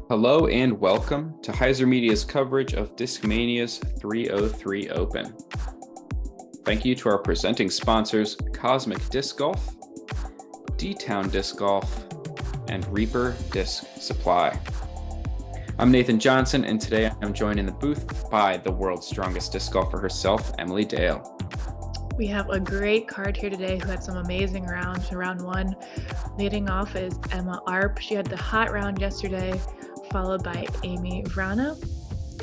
Hello and welcome to HyzerMedia's coverage of Discmania's 303 Open. Thank you to our presenting sponsors, Cosmic Disc Golf, D-Town Disc Golf, and Reaper Disc Supply. I'm Nathan Johnson, and today I'm joined in the booth by the world's strongest disc golfer herself, Emily Dale. We have a great card here today who had some amazing rounds. Round one, leading off is Emma Arp. She had the hot round yesterday, followed by Amy Vrana,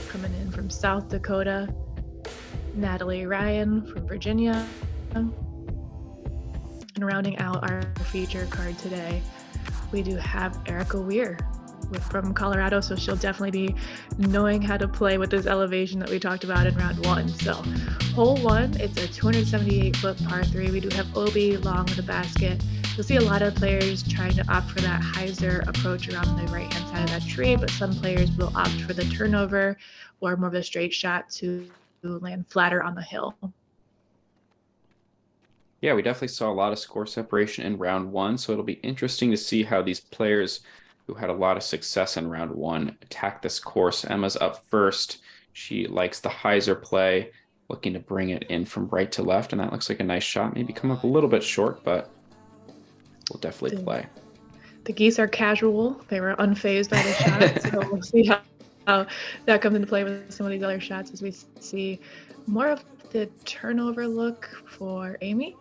coming in from South Dakota, Natalie Ryan from Virginia, and rounding out our feature card today, we do have Erikah Weir from Colorado, so she'll definitely be knowing how to play with this elevation that we talked about in round one. So hole one, it's a 278-foot par 3. We do have OB long of the basket. You'll see a lot of players trying to opt for that hyzer approach around the right-hand side of that tree, but some players will opt for the turnover or more of a straight shot to land flatter on the hill. Yeah, we definitely saw a lot of score separation in round one, so it'll be interesting to see how these players who had a lot of success in round one attack this course. Emma's up first. She likes the hyzer play, looking to bring it in from right to left, and that looks like a nice shot. Maybe come up a little bit short, but we'll definitely play. The geese are casual. They were unfazed by the shot, so we'll see how that comes into play with some of these other shots as we see more of the turnover look for Amy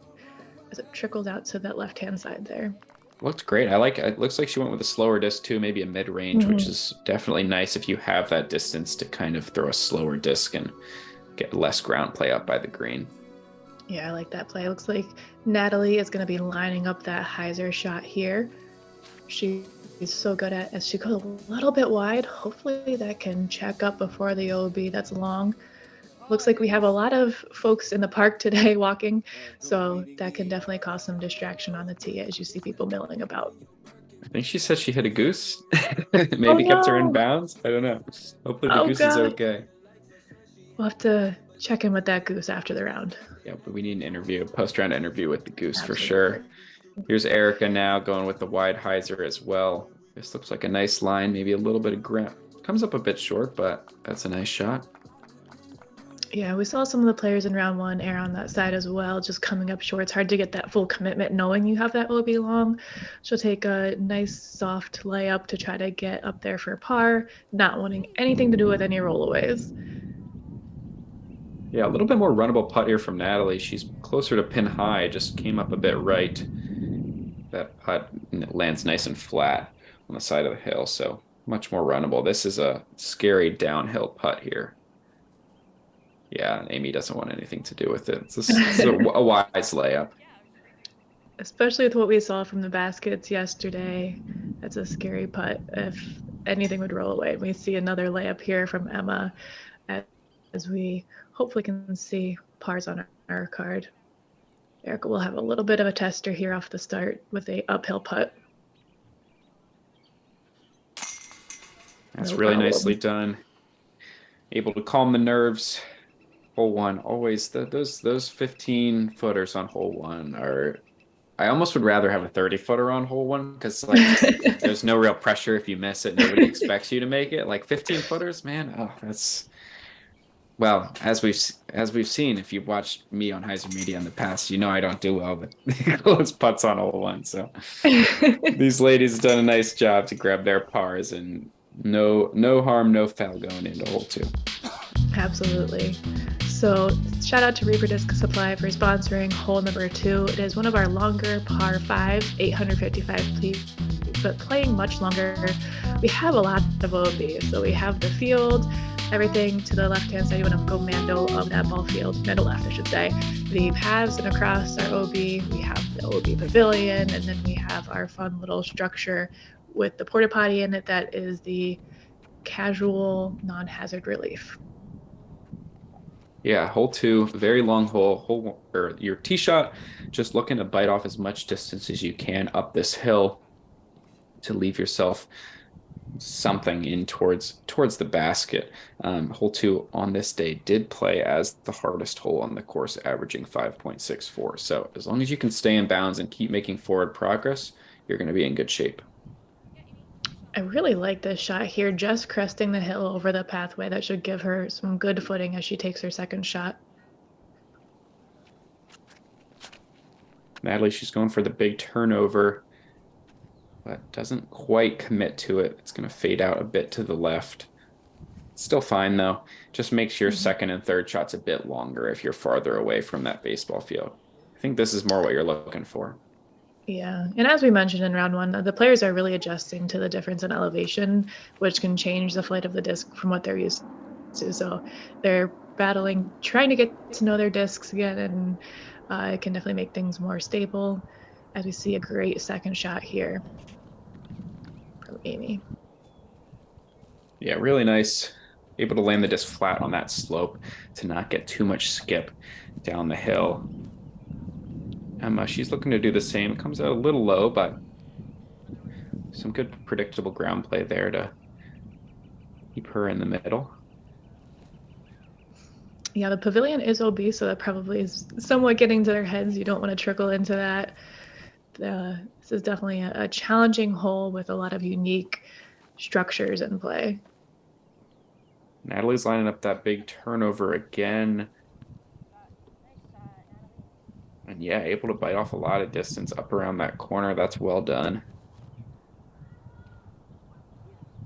as it trickles out to that left-hand side there. Looked great. I like it. Looks like she went with a slower disc too, maybe a mid-range, which is definitely nice if you have that distance to kind of throw a slower disc and get less ground play up by the green. Yeah, I like that play. It looks like Natalie is going to be lining up that hyzer shot here. She is so good at, as she goes a little bit wide, hopefully that can check up before the OB. That's long. Looks like we have a lot of folks in the park today walking, so that can definitely cause some distraction on the tee as you see people milling about. I think she said she hit a goose. Maybe kept her in bounds. I don't know. Hopefully the goose is okay. We'll have to check in with that goose after the round. Yeah, but we need an interview, a post-round interview with the goose for sure. Here's Erikah now going with the wide hyzer as well. This looks like a nice line, maybe a little bit of ground. Comes up a bit short, but that's a nice shot. Yeah, we saw some of the players in round one err on that side as well, just coming up short. It's hard to get that full commitment knowing you have that OB long. She'll take a nice soft layup to try to get up there for par, not wanting anything to do with any rollaways. Yeah, a little bit more runnable putt here from Natalie. She's closer to pin high, just came up a bit right. That putt lands nice and flat on the side of the hill, so much more runnable. This is a scary downhill putt here. Yeah, Amy doesn't want anything to do with it. It's a wise layup. Especially with what we saw from the baskets yesterday. That's a scary putt if anything would roll away. We see another layup here from Emma as we hopefully can see pars on our card. Erikah will have a little bit of a tester here off the start with a uphill putt. That's really nicely done. Able to calm the nerves. Hole one, always those 15 footers on hole one are. I almost would rather have a 30 footer on hole one because like there's no real pressure if you miss it. Nobody expects you to make it. Like 15 footers, man. Oh, that's. Well, as we've seen, if you've watched me on HyzerMedia in the past, you know I don't do well with close putts on hole one. So these ladies have done a nice job to grab their pars, and no harm, no foul going into hole two. Absolutely. So shout out to Reaper Disc Supply for sponsoring hole number 2. It is one of our longer par 5, 855 feet, but playing much longer. We have a lot of OB. So we have the field, everything to the left-hand side. You want to go Mando of that ball field, Mando left, I should say. The paths and across our OB, we have the OB pavilion, and then we have our fun little structure with the porta potty in it that is the casual non-hazard relief. Yeah, hole two, very long hole, or your tee shot, just looking to bite off as much distance as you can up this hill to leave yourself something in towards the basket. Hole two on this day did play as the hardest hole on the course, averaging 5.64. So as long as you can stay in bounds and keep making forward progress, you're going to be in good shape. I really like this shot here, just cresting the hill over the pathway. That should give her some good footing as she takes her second shot. Natalie, she's going for the big turnover, but doesn't quite commit to it. It's going to fade out a bit to the left. Still fine, though. Just makes your second and third shots a bit longer if you're farther away from that baseball field. I think this is more what you're looking for. Yeah, and as we mentioned in round one, the players are really adjusting to the difference in elevation, which can change the flight of the disc from what they're used to. So they're battling, trying to get to know their discs again, and it can definitely make things more stable. As we see a great second shot here from Amy. Yeah, really nice. Able to land the disc flat on that slope to not get too much skip down the hill. Emma, she's looking to do the same. It comes out a little low, but some good predictable ground play there to keep her in the middle. Yeah, the pavilion is OB, so that probably is somewhat getting to their heads. You don't want to trickle into that. This is definitely a challenging hole with a lot of unique structures in play. Natalie's lining up that big turnover again. And yeah, able to bite off a lot of distance up around that corner. That's well done.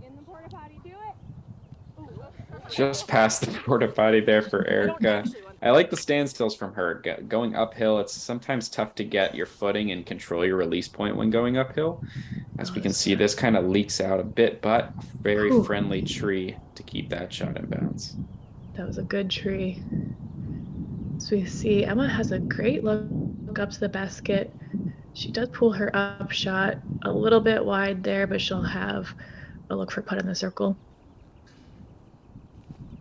In the porta potty, do it. Ooh. Just past the porta potty there for Erikah. I like the standstills from her. Going uphill, it's sometimes tough to get your footing and control your release point when going uphill. As we can see, this kind of leaks out a bit, but very friendly tree to keep that shot in bounds. That was a good tree. So we see Emma has a great look up to the basket. She does pull her up shot a little bit wide there, but she'll have a look for putt in the circle.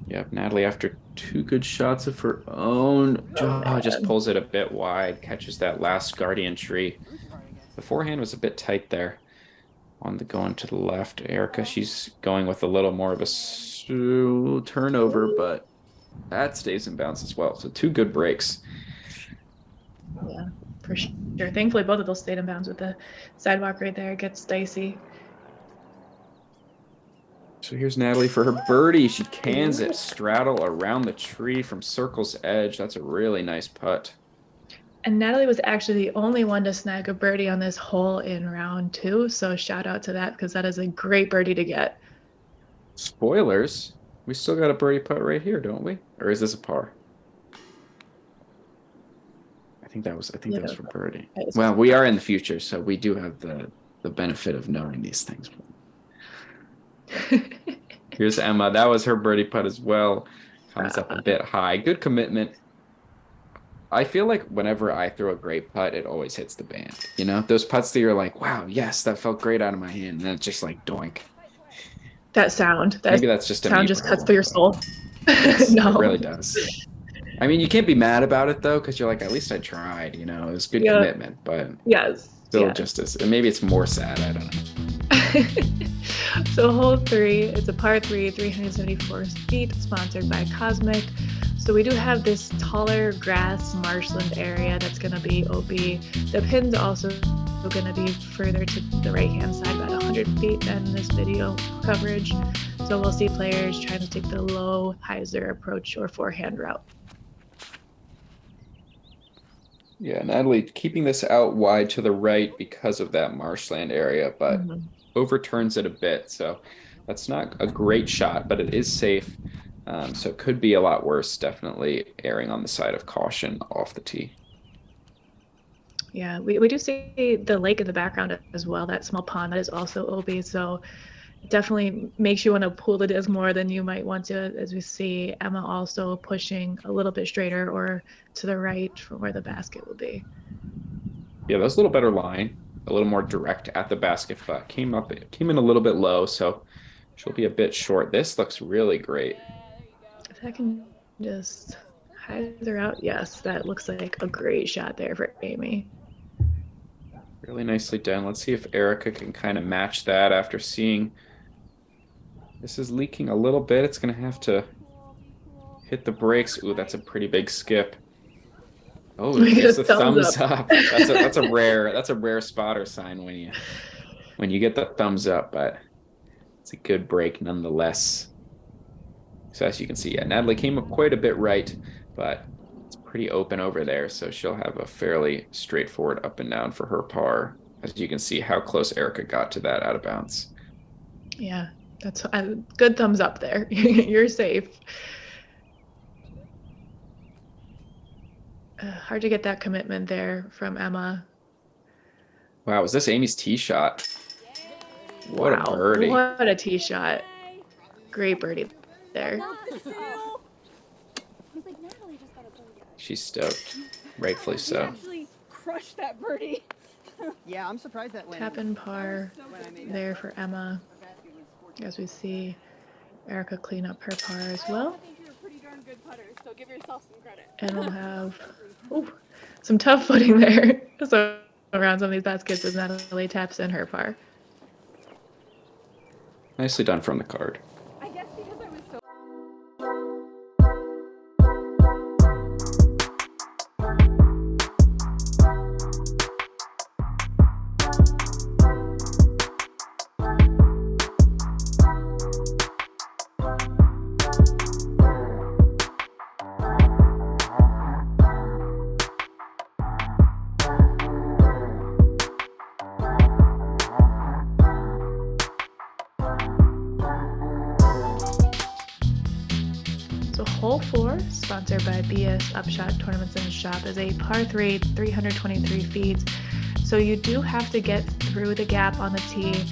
Yep, Natalie, after two good shots of her own, just pulls it a bit wide, catches that last guardian tree. The forehand was a bit tight there on the going to the left. Erikah, she's going with a little more of a turnover, but that stays in bounds as well. So two good breaks. Yeah, for sure. Thankfully, both of those stayed in bounds with the sidewalk right there. It gets dicey. So here's Natalie for her birdie. She cans it straddle around the tree from circle's edge. That's a really nice putt. And Natalie was actually the only one to snag a birdie on this hole in round two. So shout out to that, because that is a great birdie to get. Spoilers. We still got a birdie putt right here, don't we? Or is this a par? I think that was for birdie. Well, we are in the future, so we do have the benefit of knowing these things. Here's Emma. That was her birdie putt as well. Comes up a bit high. Good commitment. I feel like whenever I throw a great putt, it always hits the band. You know, those putts that you're like, wow, yes, that felt great out of my hand. And then it's just like doink. That sound. Maybe that's just a sound just cuts through your soul. Yes, no. It really does. I mean, you can't be mad about it, though, because you're like, at least I tried. You know, it was good commitment. But still just as, and maybe it's more sad. I don't know. So hole 3, it's a par 3, 374 feet, sponsored by Cosmic. So we do have this taller grass marshland area that's going to be OB. The pin's also going to be further to the right-hand side, about 100 feet than this video coverage. So we'll see players trying to take the low hyzer approach or forehand route. Yeah, Natalie keeping this out wide to the right because of that marshland area, but overturns it a bit. So that's not a great shot, but it is safe. So it could be a lot worse. Definitely erring on the side of caution off the tee. Yeah, we do see the lake in the background as well, that small pond that is also OB. So it definitely makes you want to pull the disc more than you might want to, as we see Emma also pushing a little bit straighter or to the right from where the basket will be. Yeah, that was a little better line, a little more direct at the basket, but came in a little bit low, so she'll be a bit short. This looks really great. If I can just hyzer out, yes, that looks like a great shot there for Amy. Really nicely done. Let's see if Erikah can kind of match that after seeing this is leaking a little bit. It's going to have to hit the brakes. Ooh, that's a pretty big skip. Oh, it's a thumbs up. That's a rare spotter sign when you get the thumbs up, but It's a good break nonetheless. So as you can see, yeah, Natalie came up quite a bit right, but it's pretty open over there. So she'll have a fairly straightforward up and down for her par. As you can see how close Erikah got to that out of bounds. Yeah, that's a good thumbs up there. You're safe. Hard to get that commitment there from Emma. Wow, was this Amy's tee shot? What a birdie. What a tee shot. Great birdie there. She's stoked, rightfully so. Actually crushed that birdie. Yeah, I'm surprised that went. Tap in par there for Emma. As we see Erikah clean up her par as well. I think you're a pretty darn good putter, so give yourself some credit. And we'll have some tough footing there. So around some of these baskets as Natalie taps in her par. Nicely done from the card. I guess because I was so Hole 4, sponsored by BS Upshot Tournaments and Shop, is a par 3, 323 feet. So you do have to get through the gap on the tee.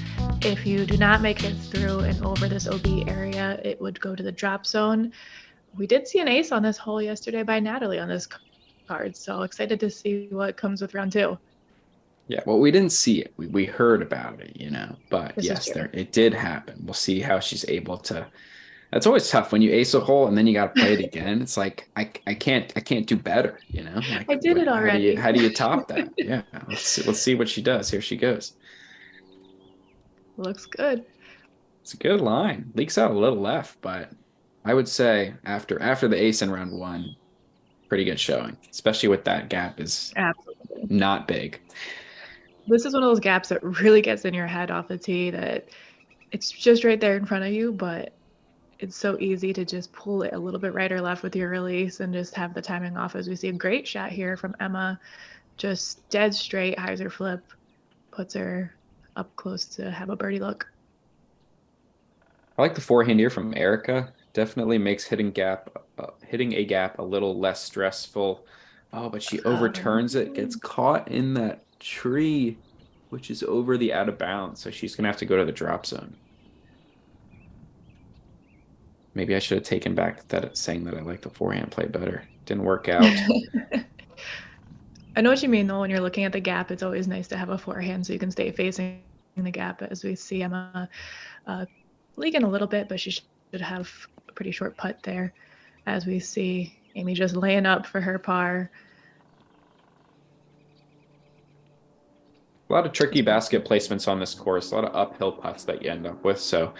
If you do not make it through and over this OB area, it would go to the drop zone. We did see an ace on this hole yesterday by Natalie on this card, so excited to see what comes with round 2. Yeah, well, we didn't see it. We heard about it, you know, but yes, it did happen. We'll see how she's able to. That's always tough when you ace a hole and then you got to play it again. It's like I can't do better, you know. Like, I did it already. How do you top that? Yeah, let's see what she does. Here she goes. Looks good. It's a good line. Leaks out a little left, but I would say after the ace in round 1, pretty good showing, especially with that gap is absolutely not big. This is one of those gaps that really gets in your head off the tee, that it's just right there in front of you, but it's so easy to just pull it a little bit right or left with your release and just have the timing off. As we see a great shot here from Emma, just dead straight hyzer flip, puts her up close to have a birdie look. I like the forehand here from Erikah. Definitely makes hitting a gap a little less stressful. Oh, but she overturns it, gets caught in that tree, which is over the out of bounds. So she's gonna have to go to the drop zone. Maybe I should have taken back that saying that I like the forehand play better. Didn't work out. I know what you mean, though. When you're looking at the gap, it's always nice to have a forehand so you can stay facing the gap. As we see Emma leaking a little bit, but she should have a pretty short putt there. As we see Amy just laying up for her par. A lot of tricky basket placements on this course. A lot of uphill putts that you end up with. So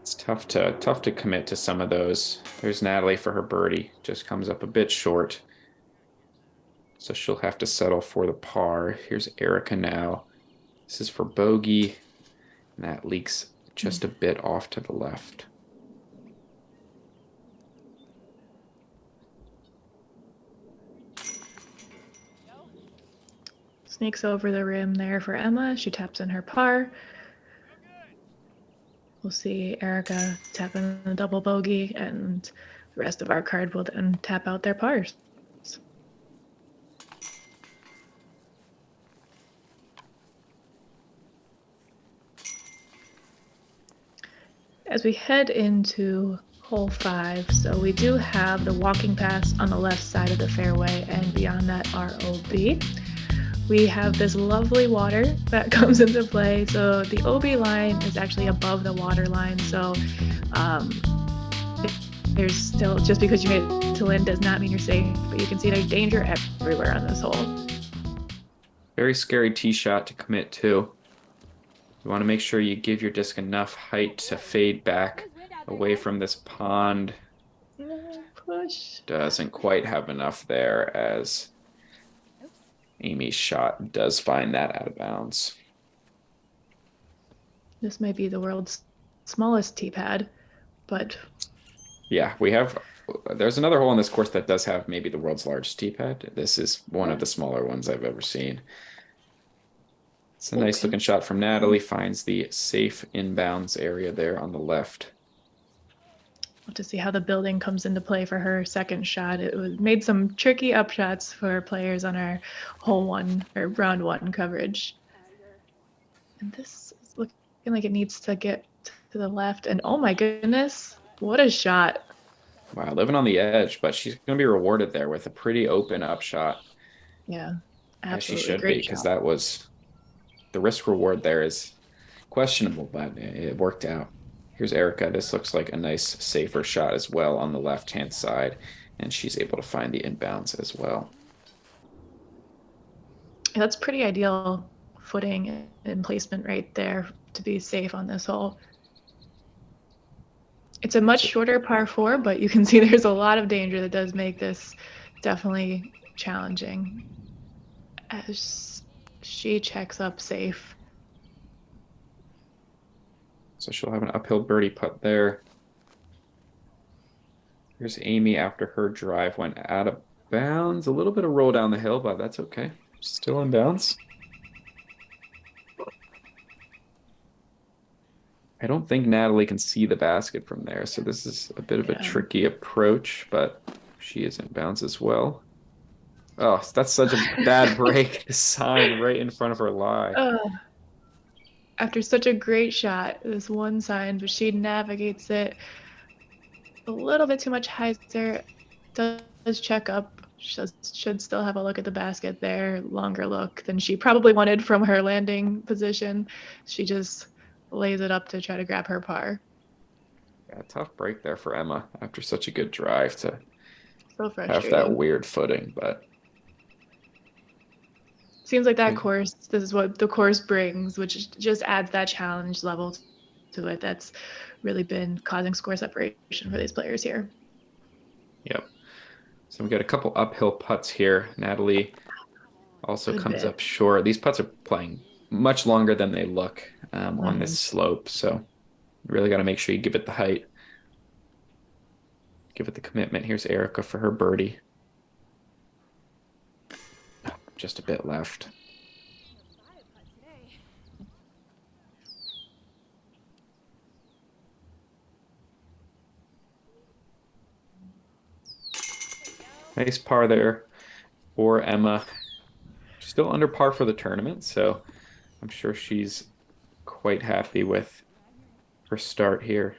it's tough to commit to some of those. There's Natalie for her birdie. Just comes up a bit short. So she'll have to settle for the par. Here's Erikah now. This is for bogey. And that leaks just a bit off to the left. Sneaks over the rim there for Emma. She taps in her par. We'll see Erikah tap in the double bogey, and the rest of our card will then tap out their pars. As we head into hole 5, so we do have the walking pass on the left side of the fairway, and beyond that ROB. We have this lovely water that comes into play. So the OB line is actually above the water line. So there's still, just because you made it to Lynn does not mean you're safe, but you can see there's danger everywhere on this hole. Very scary tee shot to commit to. You want to make sure you give your disc enough height to fade back away from this pond. Push. Doesn't quite have enough there, as Amy's shot does find that out of bounds. This might be the world's smallest tee pad, but Yeah, there's another hole on this course that does have maybe the world's largest tee pad. This is one of the smaller ones I've ever seen. It's a nice looking shot from Natalie. Finds the safe inbounds area there on the left. to see how the building comes into play for her second shot. Made some tricky upshots for players on our hole one or round one coverage. And this is looking like it needs to get to the left. And oh my goodness, what a shot. Wow, living on the edge, but she's going to be rewarded there with a pretty open upshot. Yeah, As she absolutely. should Great be, because shot. that was the risk reward there is questionable, but it worked out. Here's Erikah. This looks like a nice, safer shot as well on the left-hand side, and she's able to find the inbounds as well. Yeah, that's pretty ideal footing and placement right there to be safe on this hole. It's a much shorter par 4, but you can see there's a lot of danger that does make this definitely challenging as she checks up safe. So she'll have an uphill birdie putt there. Here's Amy after her drive went out of bounds. A little bit of roll down the hill, but that's okay. Still in bounds. I don't think Natalie can see the basket from there, so this is a bit of a tricky approach, but she is in bounds as well. Oh, that's such a bad break. Sign right in front of her lie. After such a great shot, this one sign, but she navigates it a little bit too much. Hyzer does check up. Should still have a look at the basket there. Longer look than she probably wanted from her landing position. She just lays it up to try to grab her par. Yeah, tough break there for Emma after such a good drive to have that weird footing, but seems like that course, this is what the course brings, which just adds that challenge level to it. That's really been causing score separation for these players here. Yep. So we got a couple uphill putts here. Natalie also comes up short. These putts are playing much longer than they look on this slope. So you really got to make sure you give it the height. Give it the commitment. Here's Erikah for her birdie. Just a bit left. Nice par there for Emma. Still under par for the tournament, so I'm sure she's quite happy with her start here.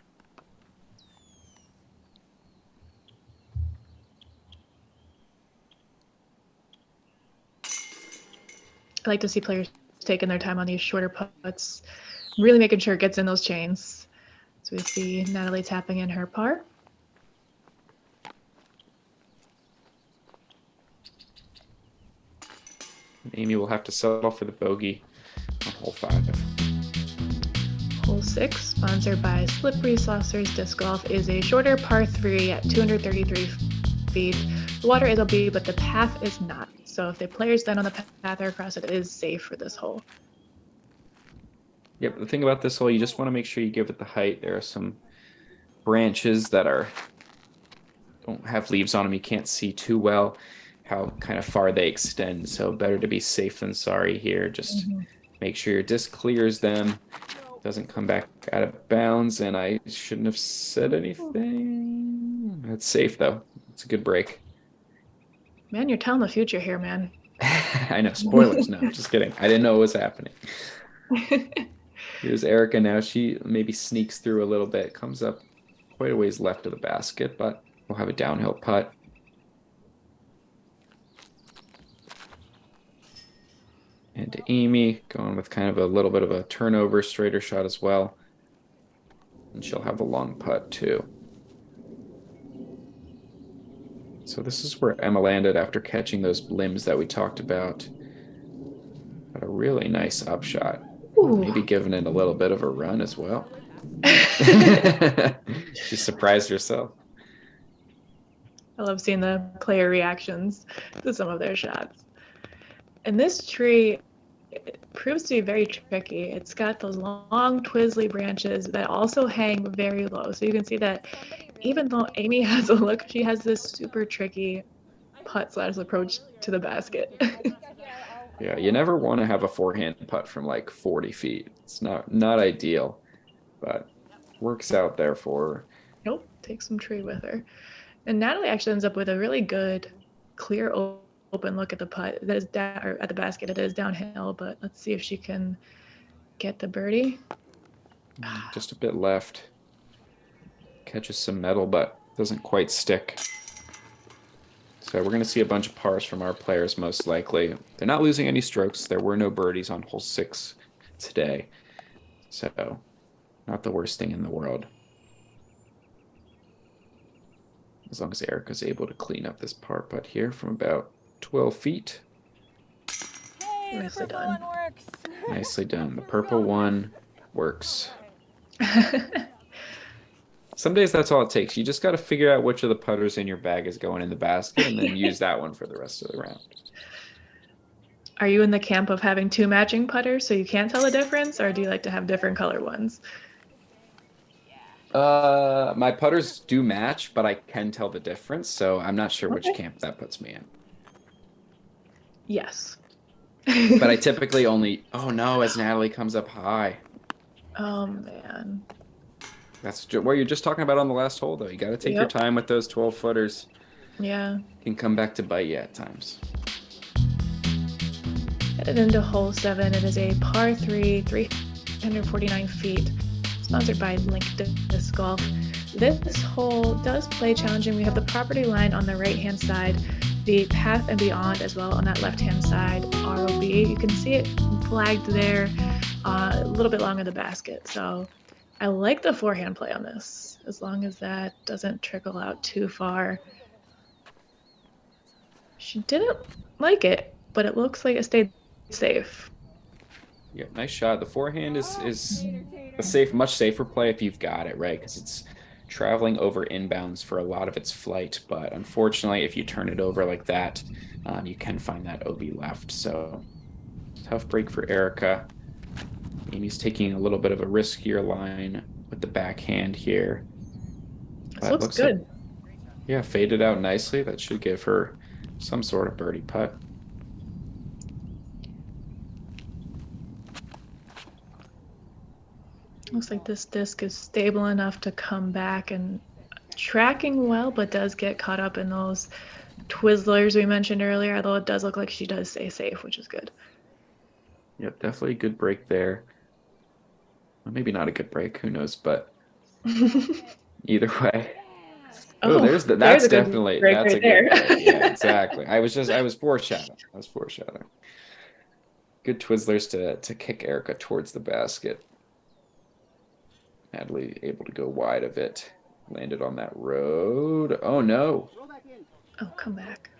I like to see players taking their time on these shorter putts, really making sure it gets in those chains. So we see Natalie tapping in her par. Amy will have to settle for the bogey on hole 5. Hole 6, sponsored by Slippery Saucers Disc Golf, is a shorter par 3 at 233 feet. The water is a B, but the path is not. So if the players then on the path or across it, it is safe for this hole. Yep, the thing about this hole, you just want to make sure you give it the height. There are some branches that don't have leaves on them. You can't see too well how kind of far they extend. So better to be safe than sorry here. Just make sure your disc clears them, doesn't come back out of bounds. And I shouldn't have said anything. That's safe though. It's a good break. Man, you're telling the future here, man. I know, spoilers. No, just kidding. I didn't know what was happening. Here's Erikah now. She maybe sneaks through a little bit, comes up quite a ways left of the basket, but we'll have a downhill putt. And to Amy, going with kind of a little bit of a turnover, straighter shot as well. And she'll have a long putt too. So this is where Emma landed after catching those limbs that we talked about. But a really nice upshot. Ooh. Maybe giving it a little bit of a run as well. She surprised herself. I love seeing the player reactions to some of their shots. And this tree it proves to be very tricky. It's got those long twizzly branches that also hang very low. So you can see that even though Amy has a look, she has this super tricky putt/slash approach to the basket. Yeah, you never want to have a forehand putt from like 40 feet. It's not ideal, but works out there for her. Nope, takes some tree with her. And Natalie actually ends up with a really good, clear, open look at the putt. That is down, or at the basket. It is downhill, but let's see if she can get the birdie. Just a bit left. Catches some metal, but doesn't quite stick. So we're going to see a bunch of pars from our players, most likely. They're not losing any strokes. There were no birdies on hole 6 today. So not the worst thing in the world. As long as Erikah's able to clean up this par putt here from about 12 feet. Hey, Nicely the purple done. one works. Nicely done. The purple one works. Some days that's all it takes. You just got to figure out which of the putters in your bag is going in the basket and then use that one for the rest of the round. Are you in the camp of having 2 matching putters so you can't tell the difference, or do you like to have different color ones? My putters do match, but I can tell the difference, so I'm not sure which camp that puts me in. Yes. But I typically only... Oh no, as Natalie comes up high. Oh, man. That's what you're just talking about on the last hole, though. You got to take your time with those 12-footers. Yeah. Can come back to bite you at times. Headed into hole 7. It is a par 3, 349 feet, sponsored by Link Disc Golf. This hole does play challenging. We have the property line on the right-hand side, the path and beyond as well on that left-hand side, ROB. You can see it flagged there, a little bit long of the basket. So I like the forehand play on this, as long as that doesn't trickle out too far. She didn't like it, but it looks like it stayed safe. Yeah, nice shot. The forehand is a much safer play if you've got it, right? Because it's traveling over inbounds for a lot of its flight. But unfortunately, if you turn it over like that, you can find that OB left. So tough break for Erikah. Amy's taking a little bit of a riskier line with the backhand here. This looks good. Yeah, faded out nicely. That should give her some sort of birdie putt. Looks like this disc is stable enough to come back and tracking well, but does get caught up in those Twizzlers we mentioned earlier, although it does look like she does stay safe, which is good. Yep, definitely a good break there. Well, maybe not a good break, who knows, but either way. Oh, that's definitely break that's right a good there. break. Yeah, exactly. I was foreshadowing. Good Twizzlers to kick Erikah towards the basket. Natalie able to go wide of it. Landed on that road. Oh no. Oh, come back.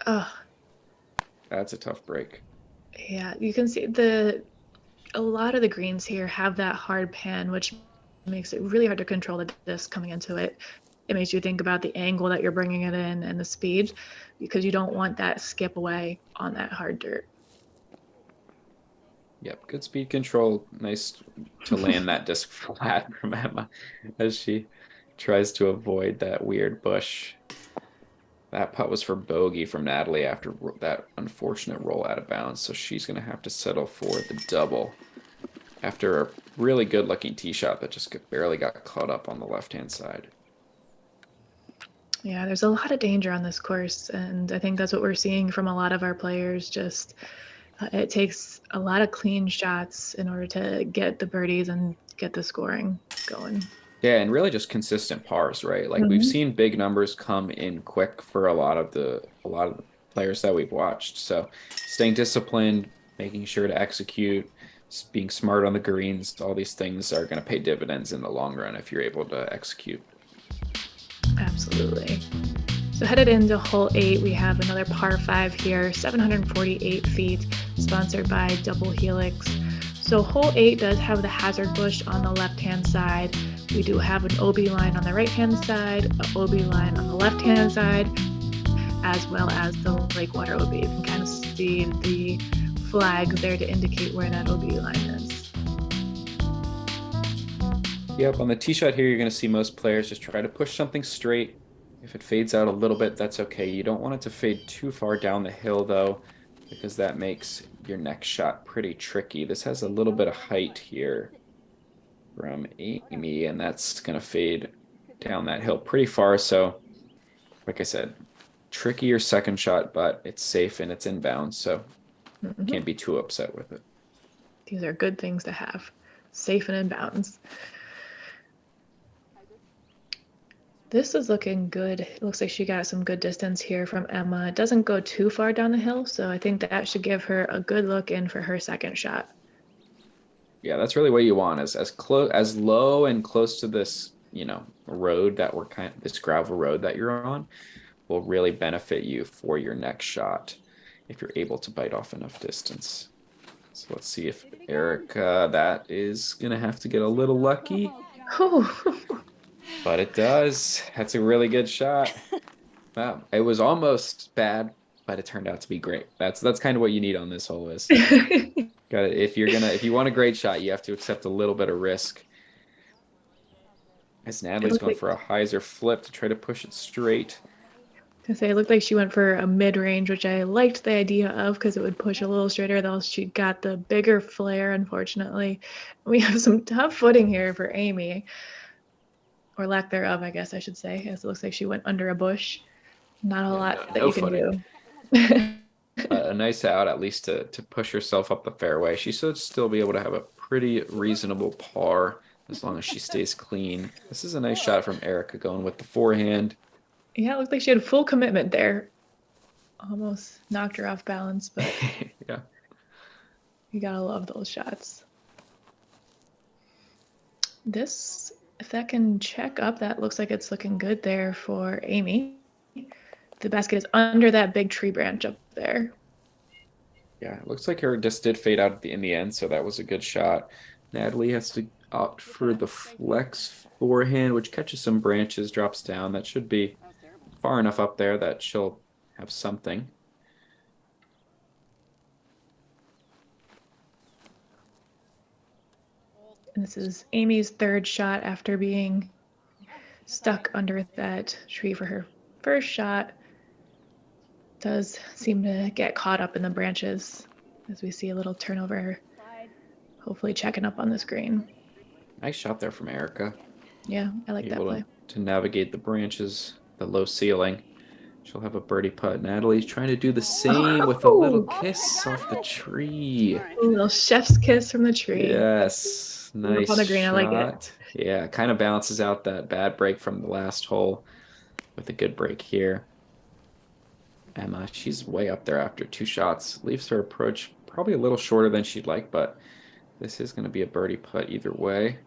Oh. That's a tough break. Yeah, you can see a lot of the greens here have that hard pan, which makes it really hard to control the disc coming into it. It makes you think about the angle that you're bringing it in and the speed, because you don't want that skip away on that hard dirt. Yep, good speed control. Nice to land that disc flat from Emma as she tries to avoid that weird bush. That putt was for bogey from Natalie after that unfortunate roll out of bounds, so she's going to have to settle for the double after a really good-looking tee shot that just barely got caught up on the left-hand side. Yeah, there's a lot of danger on this course, and I think that's what we're seeing from a lot of our players. Just it takes a lot of clean shots in order to get the birdies and get the scoring going. Yeah, and really just consistent pars, right? Like we've seen big numbers come in quick for a lot of the players that we've watched. So staying disciplined, making sure to execute, being smart on the greens, all these things are going to pay dividends in the long run if you're able to execute. Absolutely. So headed into hole 8, we have another par 5 here, 748 feet, sponsored by Double Helix. So hole 8 does have the hazard bush on the left-hand side. We do have an OB line on the right-hand side, an OB line on the left-hand side, as well as the lake water OB. You can kind of see the flag there to indicate where that OB line is. Yep, on the tee shot here, you're going to see most players just try to push something straight. If it fades out a little bit, that's okay. You don't want it to fade too far down the hill, though, because that makes your next shot pretty tricky. This has a little bit of height here from Amy, and that's going to fade down that hill pretty far. So, like I said, trickier second shot, but it's safe and it's inbound, so can't be too upset with it. These are good things to have. Safe and inbounds. This is looking good. It looks like she got some good distance here from Emma. It doesn't go too far down the hill, so I think that should give her a good look in for her second shot. Yeah, that's really what you want, is as low and close to this, road that this gravel road that you're on will really benefit you for your next shot if you're able to bite off enough distance. So let's see if Erikah, that is gonna have to get a little lucky. Oh. But it does. That's a really good shot. Wow. It was almost bad, but it turned out to be great. That's kind of what you need on this hole is. Got it. If you want a great shot, you have to accept a little bit of risk. As Natalie's going for a hyzer flip to try to push it straight. It looked like she went for a mid-range, which I liked the idea of because it would push a little straighter, though she got the bigger flare, unfortunately. We have some tough footing here for Amy. Or lack thereof, I guess I should say, as it looks like she went under a bush. Not a lot that you can do. A nice out, at least to push herself up the fairway. She should still be able to have a pretty reasonable par as long as she stays clean. This is a nice shot from Erikah going with the forehand. Yeah, it looked like she had full commitment there. Almost knocked her off balance, but yeah, you gotta love those shots. This, if that can check up, that looks like it's looking good there for Amy. The basket is under that big tree branch up there. Yeah, it looks like her disc did fade out in the end, so that was a good shot. Natalie has to opt for the flex forehand, which catches some branches, drops down. That should be far enough up there that she'll have something. And this is Amy's third shot after being stuck under that tree for her first shot. Does seem to get caught up in the branches as we see a little turnover, hopefully checking up on the screen. Nice shot there from Erikah. Yeah, I like that play. To navigate the branches, the low ceiling. She'll have a birdie putt. Natalie's trying to do the same with a little kiss off the tree. A little chef's kiss from the tree. Yes, nice on the green. shot. I like it. Yeah, kind of balances out that bad break from the last hole with a good break here. Emma, she's way up there after two shots. Leaves her approach probably a little shorter than she'd like, but this is going to be a birdie putt either way.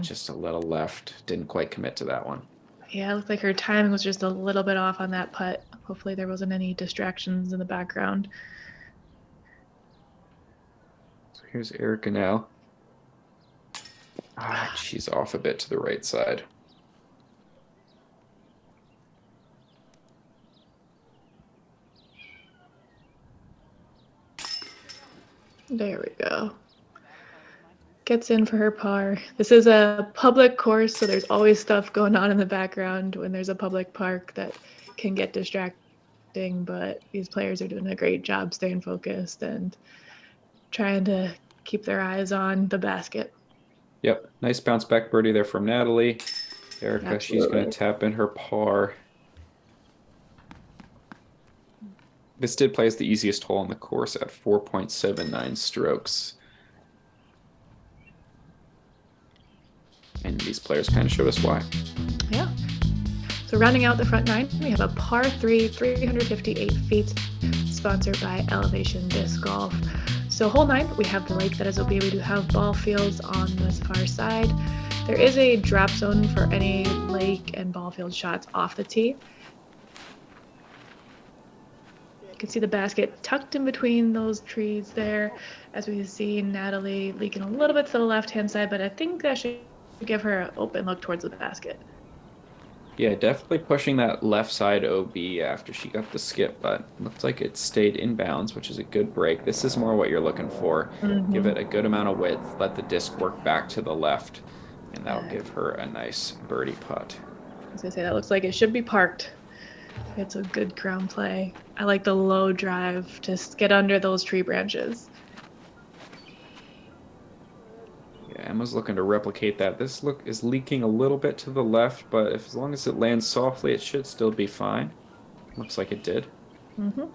Just a little left. Didn't quite commit to that one. Yeah, it looked like her timing was just a little bit off on that putt. Hopefully there wasn't any distractions in the background. So here's Erikah now. She's off a bit to the right side. There we go. Gets in for her par. This is a public course, so there's always stuff going on in the background when there's a public park that can get distracting, but these players are doing a great job staying focused and trying to keep their eyes on the basket. Yep, nice bounce back birdie there from Natalie. Erikah, she's going to tap in her par. This did play as the easiest hole on the course at 4.79 strokes. And these players kind of show us why. Yeah. So rounding out the front nine, we have a par 3, 358 feet, sponsored by Elevation Disc Golf. So hole 9, we have the lake that is OB. We do have ball fields on this far side. There is a drop zone for any lake and ball field shots off the tee. You can see the basket tucked in between those trees there, as we see Natalie leaking a little bit to the left-hand side, but I think that should give her an open look towards the basket. Yeah, definitely pushing that left side OB after she got the skip, but looks like it stayed in bounds, which is a good break. This is more what you're looking for. Give it a good amount of width, let the disc work back to the left, and that'll give her a nice birdie putt. I was gonna say, that looks like it should be parked. It's a good ground play. I like the low drive, just get under those tree branches. Yeah, Emma's looking to replicate that. This look is leaking a little bit to the left, but if, as long as it lands softly, it should still be fine. Looks like it did. Mm-hmm.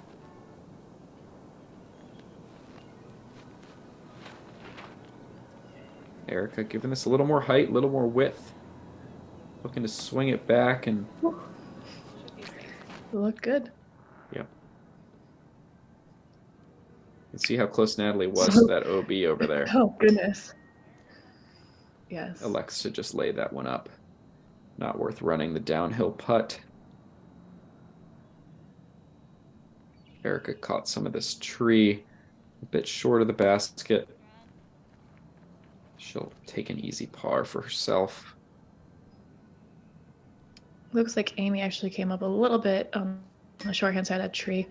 Erikah giving this a little more height, a little more width. Looking to swing it back and... Look good. Yep. You can see how close Natalie was to that OB over there. Oh, goodness. Yes. Elects to just lay that one up. Not worth running the downhill putt. Erikah caught some of this tree a bit short of the basket. She'll take an easy par for herself. Looks like Amy actually came up a little bit on the shorthand side of that tree.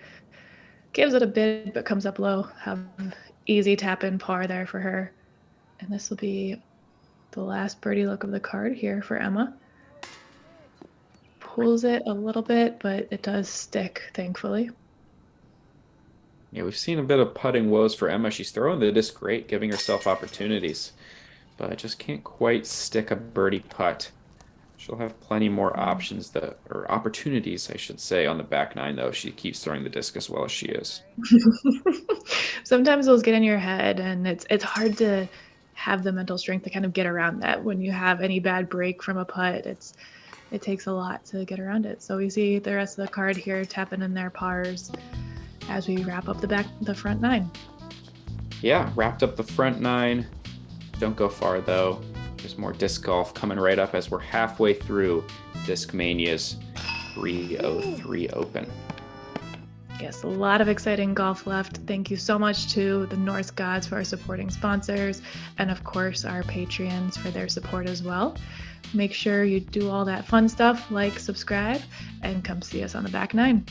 Gives it a bit, but comes up low. Have easy tap in par there for her. And this will be the last birdie look of the card here for Emma. Pulls it a little bit, but it does stick, thankfully. Yeah, we've seen a bit of putting woes for Emma. She's throwing the disc great, giving herself opportunities, but just can't quite stick a birdie putt. She'll have plenty more options, or opportunities, I should say, on the back nine, though. She keeps throwing the disc as well as she is. Sometimes those get in your head, and it's hard to have the mental strength to kind of get around that. When you have any bad break from a putt, it takes a lot to get around it. So we see the rest of the card here tapping in their pars as we wrap up the front nine. Yeah, wrapped up the front nine. Don't go far, though. There's more disc golf coming right up as we're halfway through Discmania's 303 Open. Yes, a lot of exciting golf left. Thank you so much to the Norse gods for our supporting sponsors, and of course our Patreons for their support as well. Make sure you do all that fun stuff, like, subscribe, and come see us on the back nine.